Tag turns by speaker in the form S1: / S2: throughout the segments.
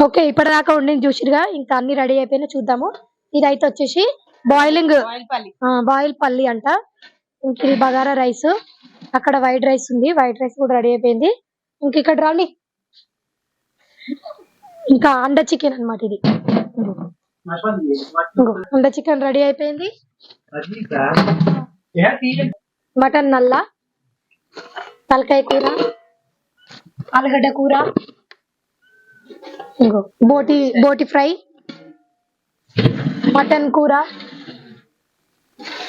S1: Okay, ఇప్పటిదాకా ఉండింది చూసిరుగా, ఇంకా అన్ని రెడీ అయిపోయినా చూద్దాము. ఇదైతే వచ్చేసి బాయిలింగ్ బాయిల్ పల్లి అంట. ఇంక ఇది బగారా రైస్, అక్కడ వైట్ రైస్ ఉంది, వైట్ రైస్ కూడా రెడీ అయిపోయింది. ఇంక ఇక్కడ రాండి, ఇంకా అండ చికెన్ అన్నమాట ఇది. అండ చికెన్ రెడీ అయిపోయింది. మటన్ నల్ల, తలకాయ కూర, ఆలుగడ్డ కూర, బోటి ఫ్రై, మటన్ కూర,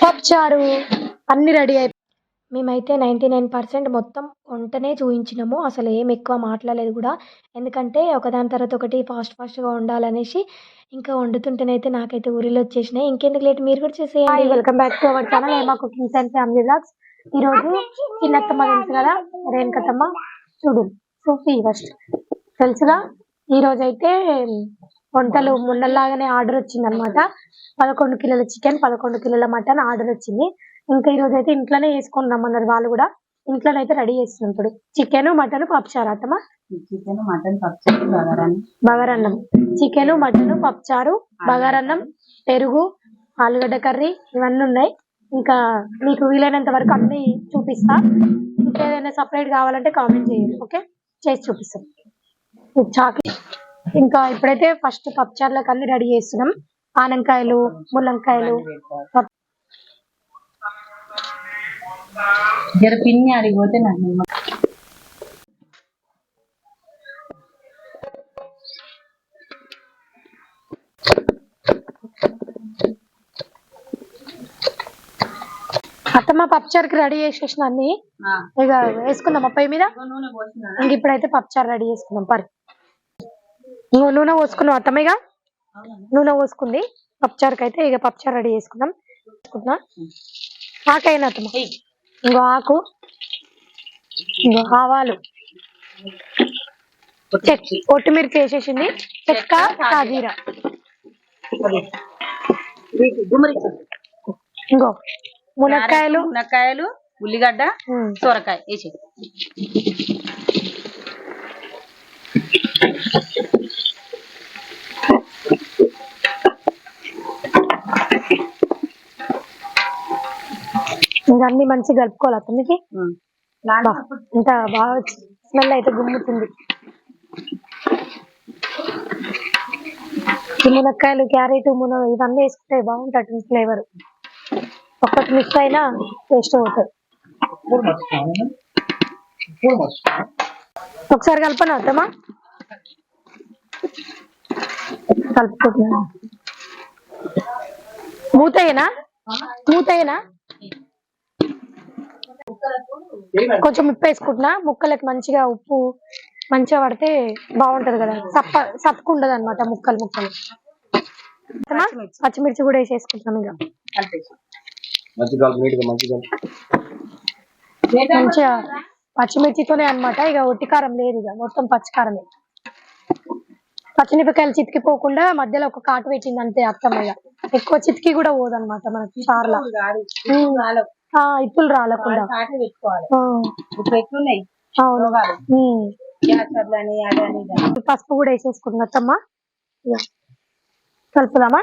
S1: పప్పుచారు అన్ని రెడీ అయిపోయి మేమైతే 99% మొత్తం వంటనే చూపించినాము. అసలు ఏం ఎక్కువ మాట్లాడలేదు కూడా, ఎందుకంటే ఒకదాని తర్వాత ఒకటి ఫాస్ట్గా ఉండాలనేసి. ఇంకా వండుతుంటేనైతే నాకైతే ఊరిలో వచ్చేసినాయి. ఇంకెందుకు లేట్, మీరు కూడా చేసేయండి. Welcome back to our channel ఏమా కుకింగ్స్ అండ్ ఫ్యామిలీ వ్లాగ్స్. ఈరోజు చిన్నత్తమ్మ తెలుసు కదా, రేణుకత్తమ్మ చూడు సూఫీ ఫస్ట్ తెలుసుగా. ఈరోజు అయితే వంటలు మొన్నలాగానే ఆర్డర్ వచ్చింది అనమాట. 11 కిలోల చికెన్, 11 కిలోల మటన్ ఆర్డర్ వచ్చింది. ఇంకా ఈరోజు అయితే ఇంట్లోనే వేసుకొని రమ్మన్నారు వాళ్ళు కూడా. ఇంట్లోనే అయితే రెడీ చేస్తుంటాడు. చికెన్ మటన్ పప్పుచారు అత్తమ్మ.
S2: చికెన్ మటన్ పప్పుచారు
S1: బగారన్నం, చికెన్ మటన్ పప్పుచారు, బగారన్నం, పెరుగు, ఆలుగడ్డ కర్రీ ఇవన్నీ ఉన్నాయి. ఇంకా మీకు వీలైనంత వరకు అన్ని చూపిస్తా. ఇంకేదైనా సపరేట్ కావాలంటే కామెంట్ చేయండి, ఓకే, చేసి చూపిస్తాం. చాక్లెట్. ఇంకా ఇప్పుడైతే ఫస్ట్ పప్పుచారులకు అన్ని రెడీ చేస్తున్నాం. ఆనంకాయలు, ముల్లంకాయలు,
S2: పిన్ని అడిగిపోతే నాకు
S1: అత్తమ్మ పప్పుచారుకి రెడీ చేసేసిన అన్ని ఇక వేసుకుందాం ముప్పై మీద. ఇంక ఇప్పుడైతే పప్పుచారు రెడీ చేసుకుందాం. పరి నూనె పోసుకున్నాం అత్తమ్మ, ఇక నూనె పోసుకుంది పప్పుచారుకి అయితే. ఇక పప్పుచారు రెడీ చేసుకుందాం. ఆకైనా అత్తమ్మ, ఇంకో ఆకు, ఇంకో ఆవాలు, ఒట్టిమిర్చి వేసేసింది, చెక్క సాజీరా, ఇంకో
S2: మునక్కాయలు, ఉల్లిగడ్డ, సొరకాయ వేసి
S1: ఇంకా అన్ని మంచిగా కలుపుకోవాలి అతనికి. ఇంత బాగా స్మెల్ అయితే గుమ్ముతుంది. మునక్కాయలు, క్యారెట్, ఇవన్నీ వేసుకుంటే బాగుంటుంది ఫ్లేవర్. ఒక్కటి మిక్స్ అయినా టేస్ట్ అవుతుంది. ఒకసారి కలపనా అత్తమ్మా? కలుపుకుంటున్నా. మూతయేనా కొంచెం ఉప్పు వేసుకుంటున్నా. ముక్కలకి మంచిగా ఉప్పు మంచిగా పడితే బాగుంటది కదా, సప్పుకుండదు అనమాట ముక్కలు. పచ్చిమిర్చి కూడా వేసేసుకుంటాం. ఇక మంచిగా పచ్చిమిర్చితోనే అనమాట. ఇక ఒట్టి కారం లేదు, ఇక మొత్తం పచ్చికారమే. పచ్చిమిరపకాయలు చితికిపోకుండా మధ్యలో ఒక కాటు పెట్టింది అంతే అత్తమ్మ. ఇక ఎక్కువ చితికి కూడా పోదన్నమాట మనకి చారులో. ఇప్పులు రాలకుండా. పసుపు కూడా వేసేసుకుంటున్నా అత్తమ్మ. కలుపుదామా?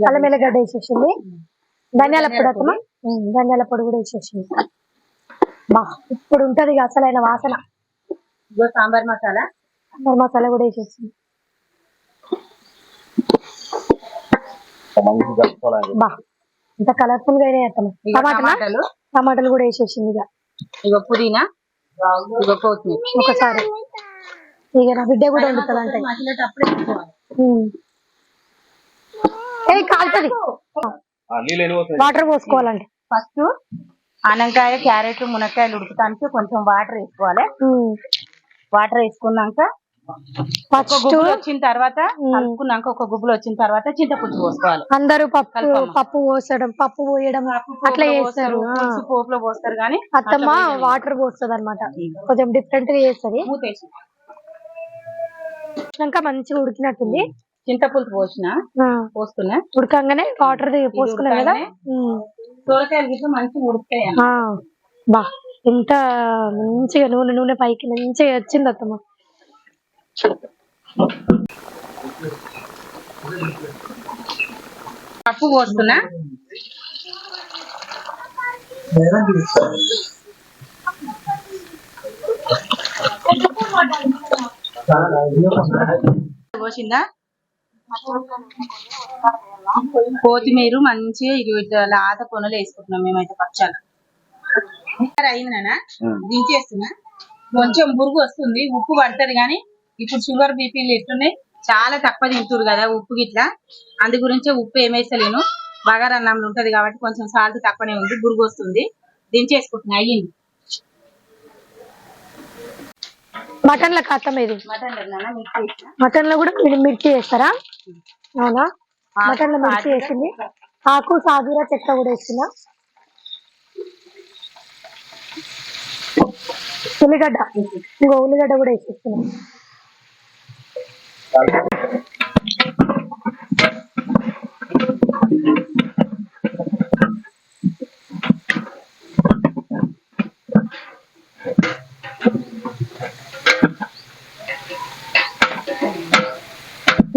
S1: అల్లం ఎల్లిగడ్డ వేసేసింది. ధనియాల పొడి అత్తమ్మ, ధనియాల పొడి కూడా వేసేసింది. ఇప్పుడు ఉంటది అసలైన వాసన.
S2: సాంబార్ మసాలా
S1: కూడా వేసేసింది. ఇంత కలర్ఫుల్ గా అయినాయి. టమాటాలు కూడా వేసేసింది.
S2: ఇక పుదీనా,
S1: ఒకసారి ఇక నా బిడ్డ కూడా వండుతుంది అంటే కాలుతుంది. వాటర్ పోసుకోవాలండి.
S2: ఫస్ట్ ఆనంకాయ, క్యారెట్, మునక్కాయలు ఉడకడానికి కొంచెం వాటర్ వేసుకోవాలి. వాటర్ వేసుకున్నాక వచ్చిన తర్వాత కలుపుకున్నాక ఒక గుబ్బులు వచ్చిన తర్వాత చింతపులుసు పోసుకోవాలి.
S1: అందరూ పప్పు పోయడం అట్లా చేస్తారు,
S2: పోపులో పోస్తారు. కానీ
S1: అత్తమ్మ వాటర్ పోస్తుంది అనమాట, కొంచెం డిఫరెంట్ గా చేస్తుంది. మంచిగా ఉడికినట్టుంది.
S2: చింతపులుసు పోస్తున్నా.
S1: ఉడకంగానే వాటర్ పోసుకున్నాం కదా.
S2: సోరకాయలు గిట్ల మంచిగా ఉడుకుతాయి.
S1: ఎంత మంచిగా నూనె నూనె పైకి మంచిగా వచ్చింది అత్తమ్మ.
S2: పప్పు పోస్తున్నా. పోసిందా కొత్తిమీర మంచిగా ఇట్లా లాత కొనలు వేసుకుంటున్నాం మేమైతే పచ్చాలు. అయిందనా దించేస్తున్నా. కొంచెం బురుగు వస్తుంది, ఉప్పు పడుతుంది కానీ ఇప్పుడు షుగర్ బీపీలు ఎట్టున్నాయి, చాలా తక్కువ తింటురు కదా ఉప్పు గిట్లా, అందు గురించే ఉప్పు ఏమేస్తలేను. బగారా అన్నంలో ఉంటది కాబట్టి కొంచెం సాల్ట్ తక్కువనే ఉంది, బురుగు వస్తుంది. దించేసుకుంటున్నా. అయ్యింది.
S1: మటన్ లో కట్టం ఇది. మటన్ లో కూడా మిర్చి వేస్తారా? అవునా, మటన్ లో మిర్చి వేసింది, ఆకు సాజీరా చెక్క కూడా వేస్తున్నా, ఉల్లిగడ్డ, ఇంకో ఉల్లిగడ్డ కూడా వేసేస్తున్నా.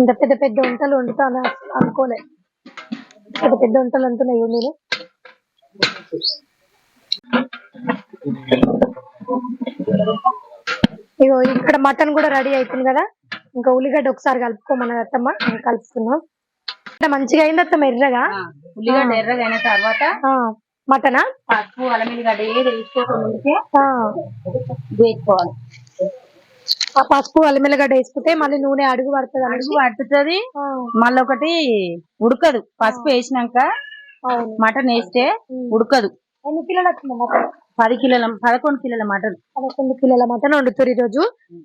S1: ఇంత పెద్ద పెద్ద వంటలు వండుతాను అనుకోలే. పెద్ద పెద్ద వంటలు అంటున్నాయి మీరు. ఇగో ఇక్కడ మటన్ కూడా రెడీ అవుతుంది కదా, ఇంకా ఉల్లిగడ్డ ఒకసారి కలుపుకోమని అత్తమ్మ, కలుపుకున్నాం. మంచిగా అయింది అత్తమ్మ ఎర్రగా.
S2: ఉల్లిగడ్డ ఎర్రగా అయిన తర్వాత
S1: మటనా
S2: పసుపు అల్లమిల్లిగడ్డ ఏది వేసుకోవాలి.
S1: ఆ పసుపు అల్లమిల్లిగడ్డ వేసుకుంటే మళ్ళీ నూనె అడుగు పడుతుంది,
S2: అడుగు పట్టుతుంది. మళ్ళీ ఒకటి ఉడకదు. పసుపు వేసినాక మటన్ వేస్తే ఉడకదు.
S1: ఎన్ని కిలోలు వచ్చింది మటన్?
S2: 10 కిలోల 11 కిలోల మటన్.
S1: 11 కిలోల మటన్ వండుతారు ఈ రోజు.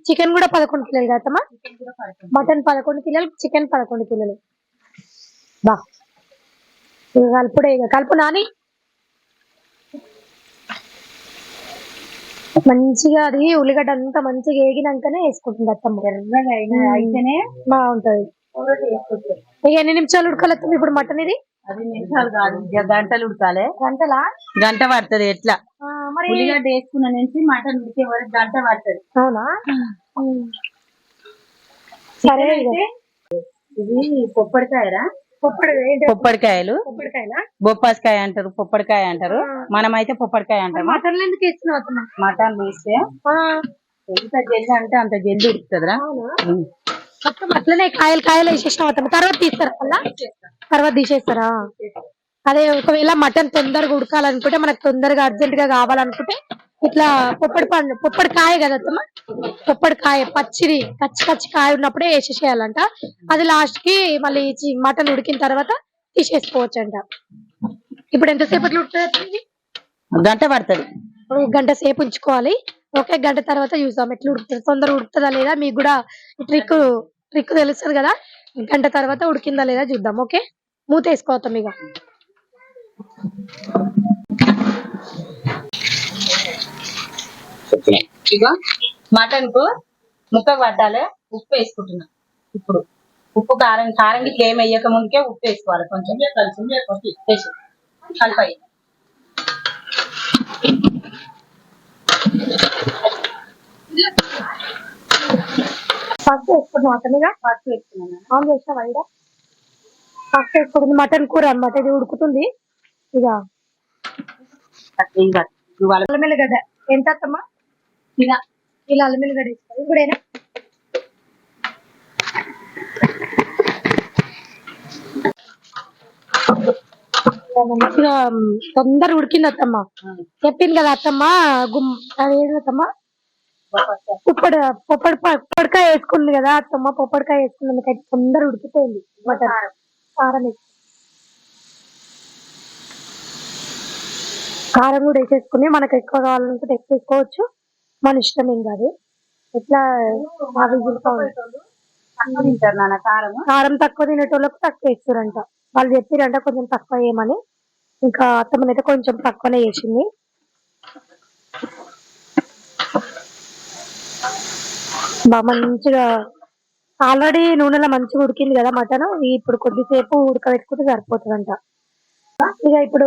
S1: చికెన్ కూడా 11 కిలోలు కదమ్మా. మటన్ 11 కిలోలు, చికెన్ 11 కిలోలు. బా కలుపుడే, ఇక కలుపు నాని. మంచిగా అది ఉల్లిగడ్డ అంతా మంచిగా వేగినాకనే వేసుకుంటుంది అత్తమ్మ.
S2: ఎర్రగా అయితేనే
S1: బాగుంటది. ఇక ఎన్ని నిమిషాలు ఉడకాలి ఇప్పుడు మటన్ ఇది?
S2: అది నిమిషాలు కాదు, గంటలు ఉడకాలి.
S1: గంటలా?
S2: గంట పడుతుంది. ఎట్లా మరి ఉల్లిగడ్డ వేసుకున్న నుంచి మటన్ ఉడికే వరకు గంట పడుతుంది.
S1: అవునా, సరే.
S2: ఇది పొప్పడికాయరా? పొప్పడికాయలు, బొప్పాసికాయ అంటారు, పొప్పడికాయ అంటారు. మనమైతే పొప్పడికాయ అంటారు.
S1: మటన్ ఎందుకు వేస్తున్నావు?
S2: మటన్ వేస్తే ఎంత జల్ది అంటే అంత జల్ది ఉడుకుతుందిరా.
S1: మొత్తం అట్లనే కాయలు కాయలు వేసేసినాం అత్తమ్మ. తర్వాత తీస్తారా? తర్వాత తీసేస్తారా? అదే ఒకవేళ మటన్ తొందరగా ఉడకాలనుకుంటే, మనకు తొందరగా అర్జెంట్ గా కావాలనుకుంటే ఇట్లా పొప్పడికాయ కదా అత్తమ్మ, పొప్పడికాయ పచ్చిది కచ్చి కాయ ఉన్నప్పుడే వేసేసేయాలంట. అది లాస్ట్ కి మళ్ళీ మటన్ ఉడికిన తర్వాత తీసేసుకోవచ్చు అంట. ఇప్పుడు ఎంతసేపట్లో ఉడుకుతుంది?
S2: గంట పడుతుంది.
S1: గంట సేపు ఉంచుకోవాలి. ఓకే, గంట తర్వాత చూద్దాం ఎట్లా ఉడుకుతుంది, తొందరగా ఉడుకుతుందా లేదా. మీకు కూడా ట్రిక్ తెలుస్తుంది కదా, గంట తర్వాత ఉడికిందా లేదా చూద్దాం. ఓకే, మూత వేసుకోవద్దాం ఇక.
S2: ఇక మటన్ కు ముక్క పట్టాలి. ఉప్పు వేసుకుంటున్నా. ఇప్పుడు ఉప్పు కారం ఇట్లా ఏమి వేయక ముందుకే ఉప్పు వేసుకోవాలి. కొంచెం వేసి కలిపాయి.
S1: ఫస్ట్ వేసుకున్నాం మటన్, ఇక ఫస్ట్ వేసుకున్నాను. ఆన్ చేసిన వైడ ఫస్ట్ వేసుకుంటుంది. మటన్ కూర అన్నమాట, ఇది ఉడుకుతుంది. ఇక అల్లమిల్లిగడ్డ ఎంత అత్తమ్మా? ఇలా అల్లమిల్లిగడ్డ వేసుకోవాలి. ఇప్పుడైనా మంచిగా తొందర ఉడికింది అత్తమ్మ. చెప్పింది కదా అత్తమ్మ, అదేంటమ్మ పొప్పడికాయ వేసుకుంది కదా అత్తమ్మ. పొప్పడికాయ వేసుకున్నందుకైతే తొందర ఉడికిపోయింది మటన్. కారం కూడా వేసేసుకుని మనకు ఎక్కువ కావాలనుకుంటే ఎక్కువ వేసుకోవచ్చు, మన ఇష్టం. ఏం కాదు. ఎట్లా కారం తక్కువ తినేటోళ్ళకు తక్కువ వేస్తారంట. వాళ్ళు చెప్పారంట కొంచెం తక్కువ వేయమని. ఇంకా అత్తమ్మనైతే కొంచెం తక్కువనే వేసింది. మంచిగా ఆల్రెడీ నూనెలో మంచిగా ఉడికింది కదా మటన్. ఇప్పుడు కొద్దిసేపు ఉడకబెట్టుకుంటే సరిపోతుందంట. ఇక ఇప్పుడు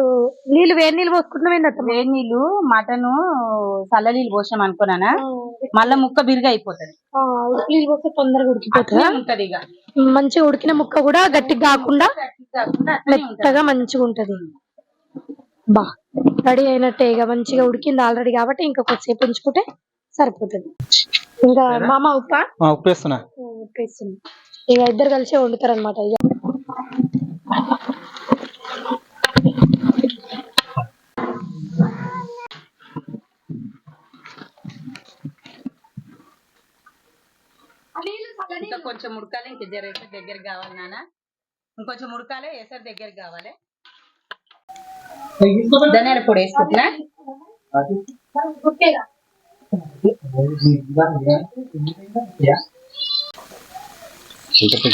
S1: నీళ్ళు వేడి నీళ్ళు పోసుకుంటున్నాం ఏంటంటే
S2: వేడి నీళ్ళు మటన్ చల్ల నీళ్ళు పోసాం అనుకున్నానా మళ్ళా ముక్క బిరిగా అయిపోతుంది.
S1: నీళ్ళు పోస్తే తొందరగా ఉడికిపోతుంది
S2: ఉంటది. ఇక
S1: మంచిగా ఉడికిన ముక్క కూడా గట్టిగా కాకుండా మెత్తగా మంచిగా ఉంటది. బా రెడీ అయినట్టే, ఇక మంచిగా ఉడికింది ఆల్రెడీ కాబట్టి ఇంకా కొద్దిసేపు ఉంచుకుంటే సరిపోతుంది. ఇంకా మామ
S3: ఉప్పేస్తున్నా
S1: ఉప్పేస్తుంది. ఇక ఇద్దరు కలిసి వండుతారు అనమాట. ఇక
S2: ఇంకా కొంచెం ఉడకాలి. ఇంకా ఎసరు దగ్గరికి కావాలి నాన్న, ఇంకొంచెం ఉడకాలి. ఎసరు దగ్గరికి కావాలి. ధనియాల పొడి వేసుకుంటున్నా.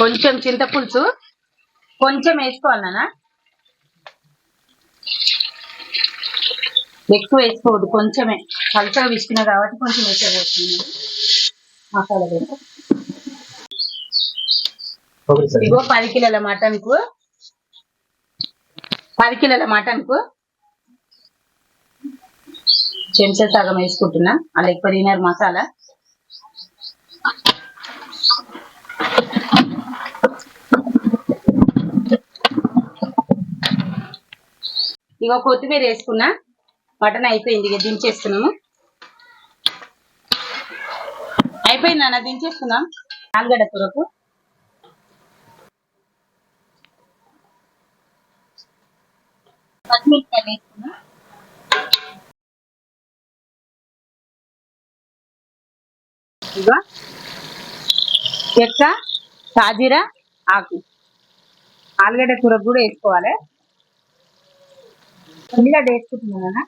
S2: కొంచెం చింతపులుసు కొంచెం వేసుకోవాలి నాన్న, ఎక్కువ వేసుకోవద్దు. కొంచెమే పలుచగా విసుకున్నా కాబట్టి కొంచెం వేసే పోతుంది. మసాలా వేసి ఇగో 10 కిలోల మటన్ కు 10 కిలోల మటన్ కు చెంచా సగం వేసుకుంటున్నా. అలా ఎక్కువ తినారు మసాలా. ఇగో కొత్తిమీర వేసుకున్నా. మటన్ అయిపోయింది, ఇక దించేస్తున్నాము. అయిపోయింది నాన్న, దించేస్తున్నాం. ఆలుగడ్డ కూరకు పచ్చిమిరపకాయలు వేసుకున్నా. ఇగో చెక్క సాజీరా ఆకు ఆలుగడ్డ కూరకు కూడా వేసుకోవాలి. ఉల్లిగడ్డ వేసుకుంటున్నాను.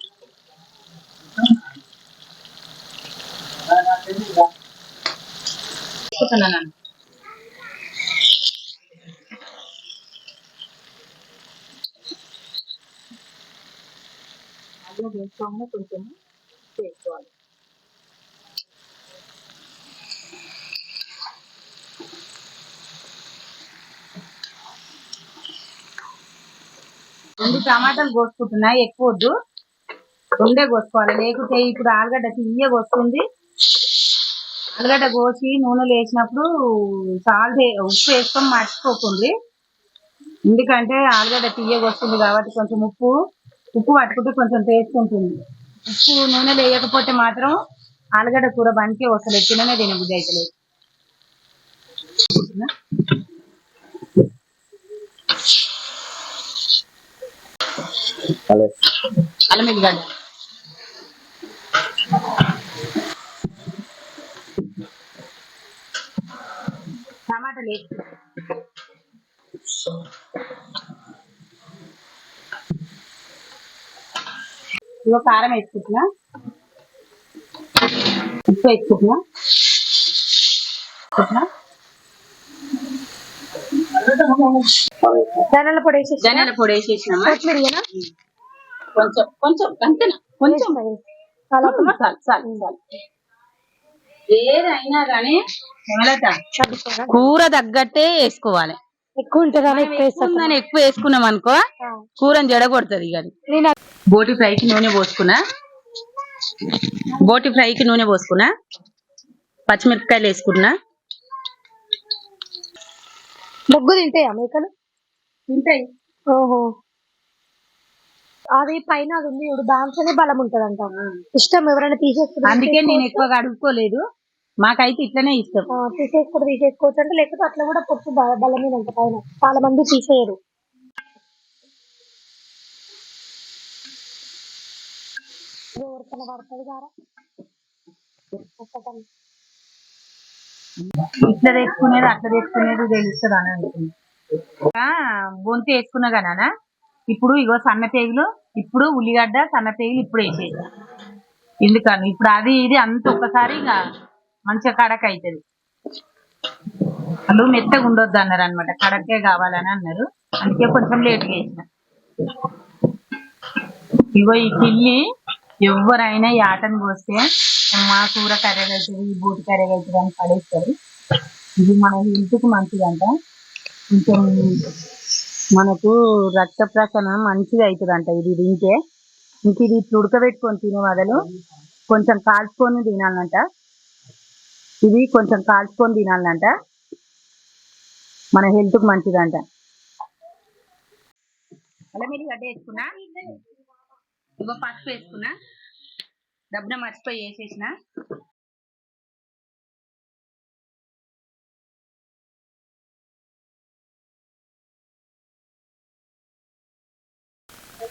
S2: వేసుకుంటున్నాను. అందులో వేసుకోగానే కొంచెం వేసుకోవాలి. రెండు టమాటాలు కోసుకుంటున్నా, ఎక్కువ వద్దు, రెండే కోసుకోవాలి. లేకుంటే ఇప్పుడు ఆలుగడ్డ తీయగా వస్తుంది. ఆలుగడ్డ కోసి నూనెలు వేసినప్పుడు సాల్ట్ ఉప్పు వేసుకొని మర్చిపోకుంది. ఎందుకంటే ఆలుగడ్డ తీయగా వస్తుంది కాబట్టి కొంచెం ఉప్పు పట్టుకుంటే కొంచెం టేస్ట్ ఉంటుంది. ఉప్పు నూనెలు వేయకపోతే మాత్రం ఆలుగడ్డ కూర బంకే వస్తలేదు, తిననే తినబుద్ధి అవుతలేదు. అల్లం ఎల్లిగడ్డ టమాటాలు వేసుకున్నా. ఇగో కారం వేసుకుంటున్నా, ఉప్పు వేసుకుంటున్నా.
S1: ధనియాల పొడి
S2: వేసేసినామా. కొంచెం కొంచెం అంతేనా, కొంచెం ఏదైనా కానీ కూర తగ్గట్టే వేసుకోవాలి.
S1: ఎక్కువ ఉంటుందని
S2: ఎక్కువ వేసుకున్నాం అనుకో కూరని జడగొడుతుంది. కానీ బోటి ఫ్రైకి నూనె పోసుకున్నా. పచ్చిమిరపకాయలు వేసుకున్నా.
S1: ముగ్గు తింటాయా మేకలు?
S2: తింటాయి.
S1: ఓహో, అది పైన అది ఉంది ఇప్పుడు, దాంట్లోనే బలం ఉంటదంట. ఇష్టం ఎవరైనా తీసేసుకుంటారు,
S2: అందుకే నేను ఎక్కువగా అడుగుకోలేదు. మాకైతే ఇట్లనే ఇష్టం.
S1: తీసేసుకోవచ్చు అంటే, లేకపోతే అట్లా కూడా పొట్టు బలం మీద అంట పైన. చాలా మంది తీసేయరు.
S2: ఇట్లా తెచ్చుకునేది అట్లా తెచ్చుకునేది తెలుస్తుంది అని అనుకుంది. బొంతి వేసుకున్నా కదా ఇప్పుడు ఇగో సన్న పేగులు, ఇప్పుడు ఉల్లిగడ్డ సన్న పేగులు ఇప్పుడు వేసేది. ఎందుకని ఇప్పుడు అది ఇది అంత ఒక్కసారి ఇక మంచిగా కడక అవుతుంది. వాళ్ళు మెత్తగా ఉండొద్దు అన్నారు అనమాట, కడకే కావాలని అన్నారు. అందుకే కొంచెం లేట్గా వేసిన. ఇగో ఈ పిల్లి ఎవరైనా ఈ ఆటను పోస్తే మా కూర కర్రీ అవుతుంది, ఈ బోటి కర్రీ అవుతుంది అని పడేస్తారు. ఇది మన హెల్త్కి మంచిదంట. కొంచెం మనకు రక్త ప్రసరణ మంచిగా అవుతుందంట ఇది తింటే. ఇంక ఇది ఇట్లా ఉడకబెట్టుకొని తినే బదులు కొంచెం కాల్చుకొని తినాలంట. ఇది కొంచెం కాల్చుకొని తినాలంట, మన హెల్త్ కు మంచిదంట. అల్లం ఎల్లిగడ్డ వేసుకున్నా, ఇగో పసుపు వేసుకున్నా, దబ్బున మర్చిపోయి వేసేసిన.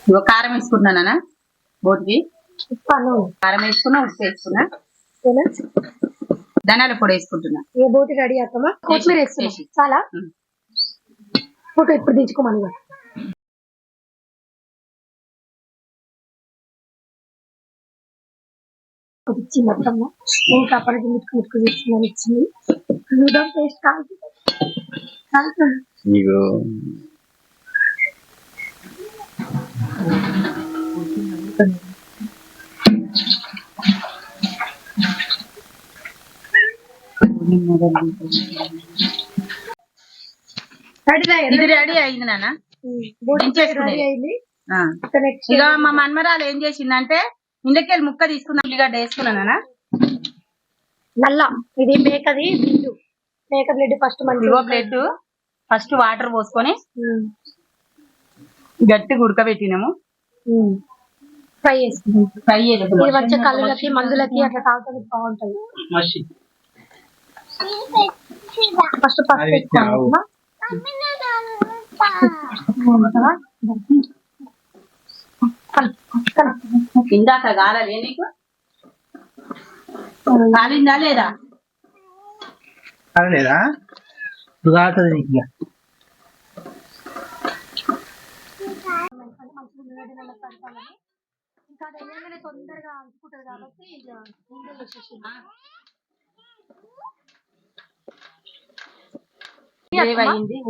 S2: ఇగో కారం వేసుకుంటున్నానా బోటికి, కారం వేసుకున్నా, ఉప్పు వేసుకున్నా, ధనాల పొడి వేసుకుంటున్నా.
S1: ఏ బోటి రెడీ అవుతామా? కొత్తిమీర వేసుకున్నా చాలా ఫోటో ఇప్పుడు తీసుకోమని ఇచ్చింది అత్తమ్మ. ఇంకా అప్పటికి ముట్టుకు తీసుకున్నాను ఇచ్చింది. చూద్దాం టేస్ట్ కాదు.
S2: ఇది రెడీ అయింది నాన్న,
S1: రెడీ అయింది.
S2: ఇక మా మన్మరాలు ఏం చేసిందంటే ఇందుకెళ్ళి ముక్క తీసుకున్నా, ఉల్లిగడ్డ వేసుకున్నానా.
S1: నల్ల ఇది మేకది బ్లడ్, మేక బ్లడ్ ఫస్ట్
S2: ఇగో బ్లడ్ ఫస్ట్ వాటర్ పోసుకొని గట్టిగా ఉడకబెట్టినాము,
S1: ఫ్రై చేసుకున్నాం.
S2: ఫ్రై
S1: ఇది వచ్చే కళ్ళకి మందులకి అట్లా తాగుతుంది, బాగుంటది. ఫస్ట్ పసుపు వేసుకోవాలి.
S2: ఇందాక కాలే నీకు, కాలిందా లేదా?
S3: కాలేదా? కాలుతుంది నీకు.
S1: ఇంకా తొందరగా అంటుకుంటది కాబట్టి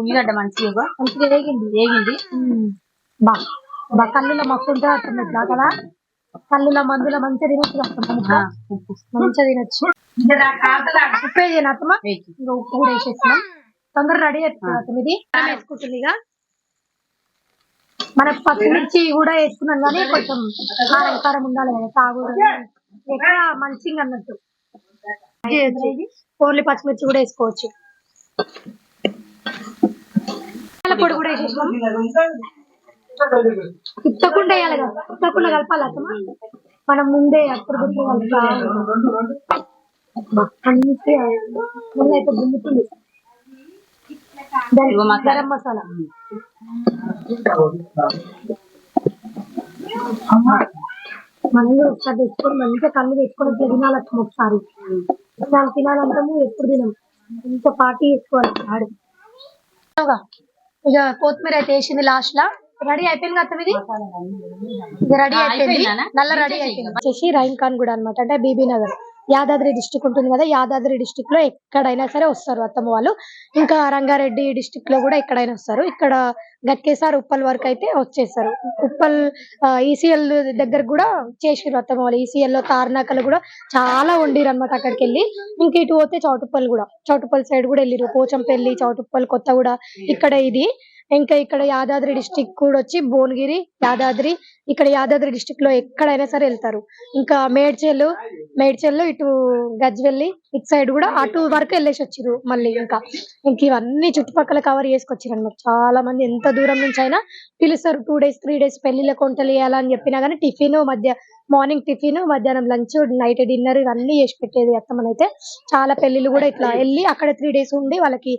S2: ఉల్లిగడ్డ మంచిగా వేగింది.
S1: కళ్ళులో మస్తు ఉంటుంది అట్లా కదా, కళ్ళులో మందులో మంచిగా తినొచ్చు, మంచిగా తినొచ్చు. ఉప్పు వేయను అత్తమ్మ, ఇంకా ఉప్పు కూడా వేసేస్తున్నాం. తొందరగా రెడీ అయిపోతుంది. ఇది వేసుకుంటుంది. ఇక మన పచ్చిమిర్చి కూడా వేసుకున్నాం కానీ కొంచెం కారం కారం ఉండాలి కదా, తాగు ఎక్కడ మంచిగా అన్నట్టు. ఓన్లీ పచ్చిమిర్చి కూడా వేసుకోవచ్చు. పొడి కూడా వేసేసినాం. తిప్పకుండా వేయాలి కదా, తిప్పకుండా కలపాలి అత్తమ్మ. మనం ముందే అప్పుడు అయితే గుండుతుంది. గరం మసాలా మంచిగా ఒకసారి తెచ్చుకొని మంచిగా కళ్ళు తెచ్చుకొని తినాలి ఒకసారి. తినాలంటాము, ఎప్పుడు తినాము, ఇంత పార్టీ చేసుకోవాలి. ఆడు ఇక కొత్తిమీర అయితే వేసింది లాస్ట్ లా. రెడీ అయిపోయింది కదా ఇది, రెడీ అయిపోయింది. నల్ల రెడీ అయిపోయింది. వచ్చేసి రైన్ ఖాన్ కూడా అనమాట, అంటే బీబీ నగర్ యాదాద్రి డిస్టిక్ ఉంటుంది కదా, యాదాద్రి డిస్టిక్ లో ఎక్కడైనా సరే వస్తారు అత్తమ్మ వాళ్ళు. ఇంకా రంగారెడ్డి డిస్టిక్ లో కూడా ఎక్కడైనా వస్తారు. ఇక్కడ గట్కేసారి ఉప్పల్ వరకు అయితే వచ్చేస్తారు. ఉప్పల్ ఈసీఎల్ దగ్గర కూడా చేసిరు అత్తమ్మ వాళ్ళు. ఈసీఎల్ లో తార్నాకలు కూడా చాలా వండిరు అనమాట అక్కడికి వెళ్ళి. ఇంకా ఇటు పోతే చౌటుప్పల్ సైడ్ కూడా వెళ్ళిరు, పోచంపల్లి, చౌటుప్పల్, కొత్తగూడ. ఇక్కడ ఇది ఇంకా ఇక్కడ యాదాద్రి డిస్టిక్ కూడా వచ్చి భువనగిరి, యాదాద్రి, ఇక్కడ యాదాద్రి డిస్టిక్ లో ఎక్కడైనా సరే వెళ్తారు. ఇంకా మేడ్చల్ ఇటు గజ్వెల్లి ఇటు సైడ్ కూడా అటు వరకు వెళ్ళేసి వచ్చిరు. మళ్ళీ ఇంకా ఇవన్నీ చుట్టుపక్కల కవర్ చేసుకొచ్చారు అనమాట. చాలా మంది ఎంత దూరం నుంచి అయినా పిలుస్తారు. 2 days 3 days పెళ్లిళ్ళ కొంటలు వేయాలని చెప్పినా గానీ టిఫిన్, మార్నింగ్ టిఫిన్, మధ్యాహ్నం లంచ్, నైట్ డిన్నర్ ఇవన్నీ చేసి పెట్టేది అత్తమ్మనైతే. చాలా పెళ్లిళ్ళు కూడా ఇట్లా వెళ్ళి అక్కడ 3 days ఉండి వాళ్ళకి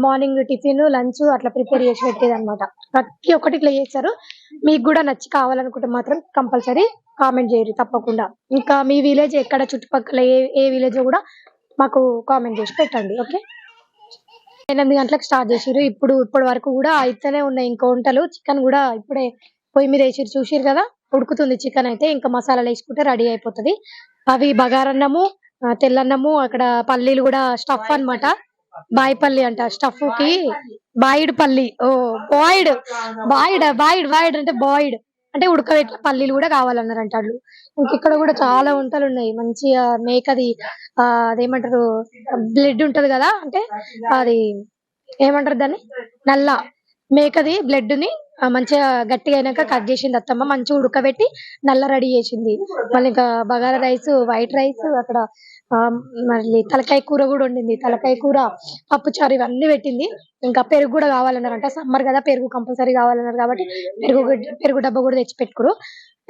S1: మార్నింగ్ టిఫిన్, లంచ్ అట్లా ప్రిపేర్ చేసి పెట్టేది అనమాట. ప్రతి ఒక్కటి ఇట్లా చేస్తారు. మీకు కూడా నచ్చి కావాలనుకుంటే మాత్రం కంపల్సరీ కామెంట్ చేయరు తప్పకుండా. ఇంకా మీ విలేజ్ ఎక్కడ, చుట్టుపక్కల ఏ విలేజ్ కూడా మాకు కామెంట్ చేసి పెట్టండి. ఓకే, 8 గంటలకు స్టార్ట్ చేసిరు. ఇప్పటి వరకు కూడా అయితేనే ఉన్నాయి ఇంకా వంటలు. చికెన్ కూడా ఇప్పుడే పొయ్యి మీద వేసిరు, చూసిరు కదా, ఉడుకుతుంది చికెన్ అయితే. ఇంకా మసాలాలు వేసుకుంటే రెడీ అయిపోతుంది. అవి బగారన్నము, తెల్లన్నము, అక్కడ పల్లీలు కూడా స్టఫ్ అన్నమాట. బాయిపల్లి అంట స్టఫ్ కి, బాయిడ్ పల్లి, బాయిడ్ అంటే బాయిడ్ అంటే ఉడకబెట్టిన పల్లీలు కూడా కావాలన్నారంట వాళ్ళు. ఇక్కడ కూడా చాలా వంటలు ఉన్నాయి మంచిగా. మేకది అదేమంటారు, బ్లడ్ ఉంటది కదా, అంటే అది ఏమంటారు దాన్ని, మేకది బ్లడ్ ని మంచిగా గట్టిగా అయినాక కట్ చేసింది అత్తమ్మ, మంచిగా ఉడకబెట్టి నల్ల రెడీ చేసింది. మళ్ళీ ఇంకా బగారా రైస్, వైట్ రైస్, అక్కడ మళ్ళీ తలకాయ కూర కూడా వండింది. తలకాయ కూర, పప్పు చారు ఇవన్నీ పెట్టింది. ఇంకా పెరుగు కూడా కావాలన్నారంట, సమ్మర్ కదా పెరుగు కంపల్సరీ కావాలన్నారు కాబట్టి పెరుగు డబ్బా కూడా తెచ్చి పెట్టుకురు.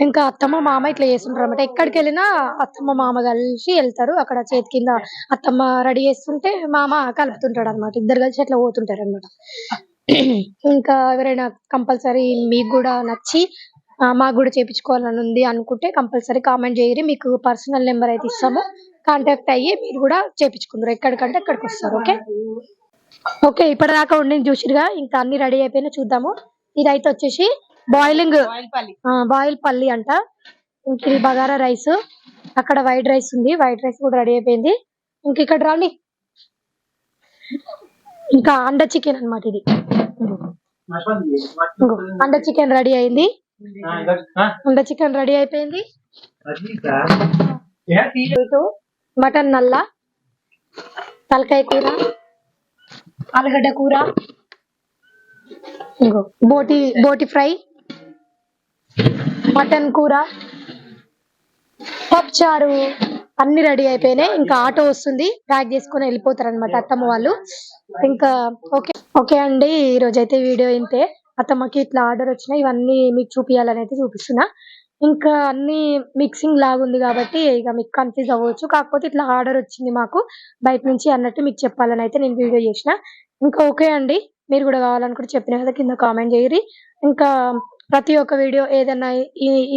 S1: ఇంకా అత్తమ్మ మామ ఇట్లా చేస్తుంటారు అనమాట. ఎక్కడికి వెళ్ళినా అత్తమ్మ మామ కలిసి వెళ్తారు. అక్కడ చేతి కింద అత్తమ్మ రెడీ చేస్తుంటే మామ కలుపుతుంటాడు అనమాట. ఇద్దరు కలిసి అట్లా పోతుంటారు అనమాట. ఇంకా ఎవరైనా కంపల్సరీ మీకు కూడా నచ్చి మాకు కూడా చేపించుకోవాలని ఉంది అనుకుంటే కంపల్సరీ కామెంట్ చేయరి. మీకు పర్సనల్ నెంబర్ అయితే ఇస్తాము, కాంటాక్ట్ అయ్యి మీరు కూడా చేపించుకుందరు. ఎక్కడికంటే అక్కడికి వస్తారు. ఓకే ఓకే ఇప్పటిదాకా ఉండింది చూసిరుగా, ఇంకా అన్ని రెడీ అయిపోయినా చూద్దాము. ఇదైతే వచ్చేసి బాయిల్ పల్లి అంట. ఇంక ఇది బగారా రైస్, అక్కడ వైట్ రైస్ ఉంది, వైట్ రైస్ కూడా రెడీ అయిపోయింది. ఇంక ఇక్కడ రాండి, ఇంకా అండ చికెన్ అన్నమాట ఇది. అండ చికెన్ రెడీ అయింది, అండ చికెన్ రెడీ అయిపోయింది. మటన్ నల్ల, తలకాయ కూర, ఆలుగడ్డ కూర, బోటి ఫ్రై, మటన్ కూర, పప్పు చారు అన్ని రెడీ అయిపోయినాయి. ఇంకా ఆటో వస్తుంది, ప్యాక్ చేసుకుని వెళ్ళిపోతారు అనమాట అత్తమ్మ వాళ్ళు. ఇంకా ఓకే అండి, ఈ రోజు అయితే వీడియో ఇంతే. అత్తమ్మకి ఇట్లా ఆర్డర్ వచ్చినాయి, ఇవన్నీ మీకు చూపించాలని అయితే చూపిస్తున్నా. ఇంకా అన్ని మిక్సింగ్ లాగా ఉంది కాబట్టి ఇక మీకు కన్ఫ్యూజ్ అవ్వచ్చు. కాకపోతే ఇట్లా ఆర్డర్ వచ్చింది మాకు బయట నుంచి అన్నట్టు మీకు చెప్పాలని అయితే నేను వీడియో చేసిన. ఇంకా ఓకే అండి, మీరు కూడా కావాలనుకుంటే చెప్పిన కదా కింద కామెంట్ చేయరి. ఇంకా ప్రతి ఒక్క వీడియో ఏదైనా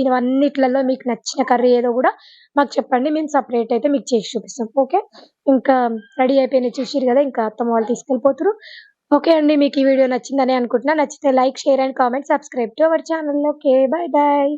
S1: ఇవన్నిట్లలో మీకు నచ్చిన కర్రీ ఏదో కూడా మాకు చెప్పండి, మేము సపరేట్ అయితే మీకు చేసి చూపిస్తాం. ఓకే ఇంకా రెడీ అయిపోయినాయి చూసిరు కదా, ఇంకా అత్తమ్మ వాళ్ళు తీసుకెళ్ళిపోతారు. ఓకే అండి, మీకు ఈ వీడియో నచ్చిందని అనుకుంటున్నా. నచ్చితే like, share and comment, subscribe to our channel. Okay bye bye.